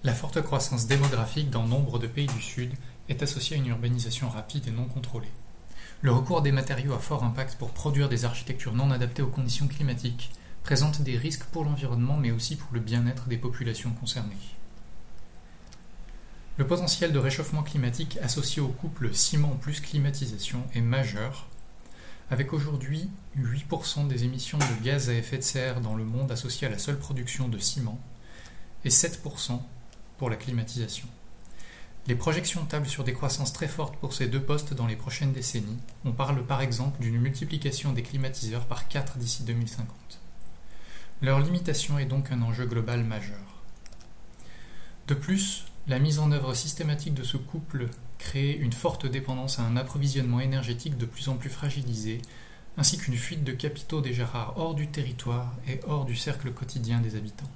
La forte croissance démographique dans nombre de pays du Sud est associée à une urbanisation rapide et non contrôlée. Le recours à des matériaux à fort impact pour produire des architectures non adaptées aux conditions climatiques présente des risques pour l'environnement mais aussi pour le bien-être des populations concernées. Le potentiel de réchauffement climatique associé au couple ciment plus climatisation est majeur, avec aujourd'hui 8% des émissions de gaz à effet de serre dans le monde associées à la seule production de ciment et 7% pour la climatisation. Les projections tablent sur des croissances très fortes pour ces deux postes dans les prochaines décennies. On parle par exemple d'une multiplication des climatiseurs par 4 d'ici 2050. Leur limitation est donc un enjeu global majeur. De plus, la mise en œuvre systématique de ce couple crée une forte dépendance à un approvisionnement énergétique de plus en plus fragilisé, ainsi qu'une fuite de capitaux déjà rares hors du territoire et hors du cercle quotidien des habitants.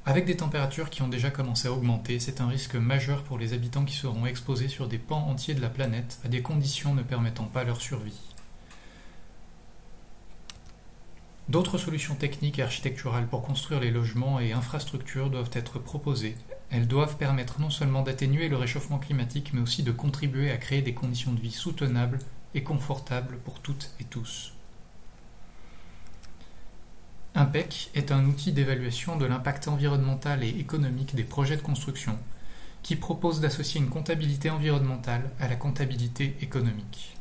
Avec des températures qui ont déjà commencé à augmenter, c'est un risque majeur pour les habitants qui seront exposés sur des pans entiers de la planète à des conditions ne permettant pas leur survie. D'autres solutions techniques et architecturales pour construire les logements et infrastructures doivent être proposées. Elles doivent permettre non seulement d'atténuer le réchauffement climatique, mais aussi de contribuer à créer des conditions de vie soutenables et confortables pour toutes et tous. IMPEC est un outil d'évaluation de l'impact environnemental et économique des projets de construction qui propose d'associer une comptabilité environnementale à la comptabilité économique.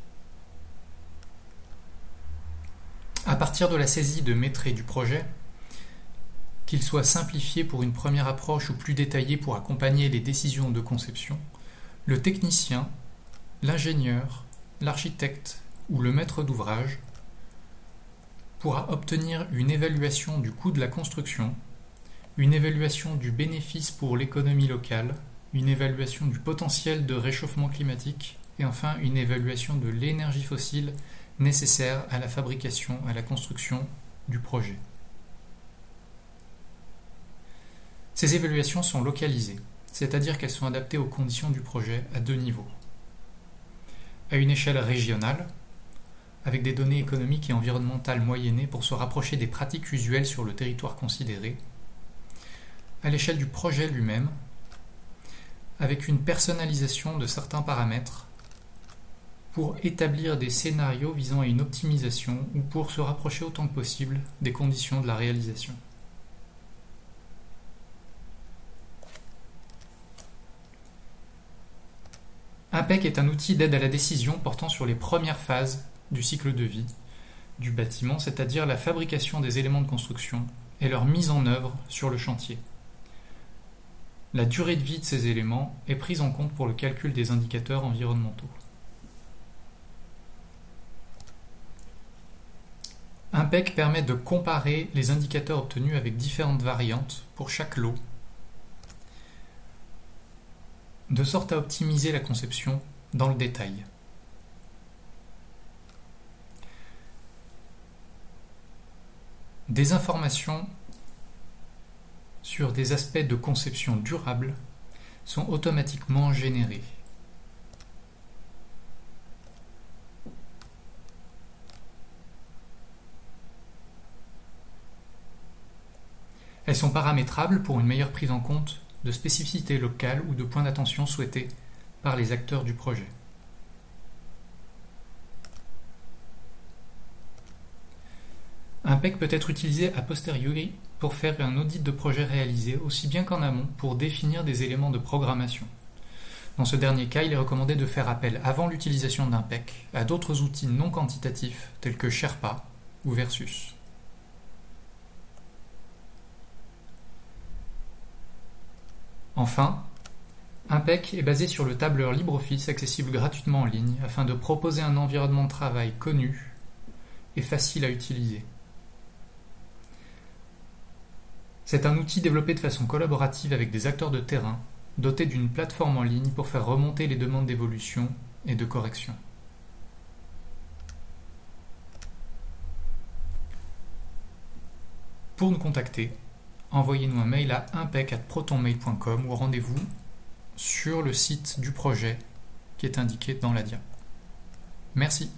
À partir de la saisie de maîtrise du projet, qu'il soit simplifié pour une première approche ou plus détaillé pour accompagner les décisions de conception, le technicien, l'ingénieur, l'architecte ou le maître d'ouvrage pourra obtenir une évaluation du coût de la construction, une évaluation du bénéfice pour l'économie locale, une évaluation du potentiel de réchauffement climatique et enfin une évaluation de l'énergie fossile nécessaire à la fabrication, à la construction du projet. Ces évaluations sont localisées, c'est-à-dire qu'elles sont adaptées aux conditions du projet à deux niveaux. À une échelle régionale, avec des données économiques et environnementales moyennées pour se rapprocher des pratiques usuelles sur le territoire considéré, à l'échelle du projet lui-même, avec une personnalisation de certains paramètres pour établir des scénarios visant à une optimisation ou pour se rapprocher autant que possible des conditions de la réalisation. IMPEC est un outil d'aide à la décision portant sur les premières phases du cycle de vie du bâtiment, c'est-à-dire la fabrication des éléments de construction et leur mise en œuvre sur le chantier. La durée de vie de ces éléments est prise en compte pour le calcul des indicateurs environnementaux. IMPEC permet de comparer les indicateurs obtenus avec différentes variantes pour chaque lot, de sorte à optimiser la conception dans le détail. Des informations sur des aspects de conception durable sont automatiquement générées. Elles sont paramétrables pour une meilleure prise en compte de spécificités locales ou de points d'attention souhaités par les acteurs du projet. IMPEC peut être utilisé a posteriori pour faire un audit de projet réalisé, aussi bien qu'en amont pour définir des éléments de programmation. Dans ce dernier cas, il est recommandé de faire appel avant l'utilisation d'IMPEC à d'autres outils non quantitatifs tels que Sherpa ou Versus. Enfin, IMPEC est basé sur le tableur LibreOffice accessible gratuitement en ligne afin de proposer un environnement de travail connu et facile à utiliser. C'est un outil développé de façon collaborative avec des acteurs de terrain, doté d'une plateforme en ligne pour faire remonter les demandes d'évolution et de correction. Pour nous contacter, envoyez-nous un mail à impec@protonmail.com ou rendez-vous sur le site du projet qui est indiqué dans la dia. Merci.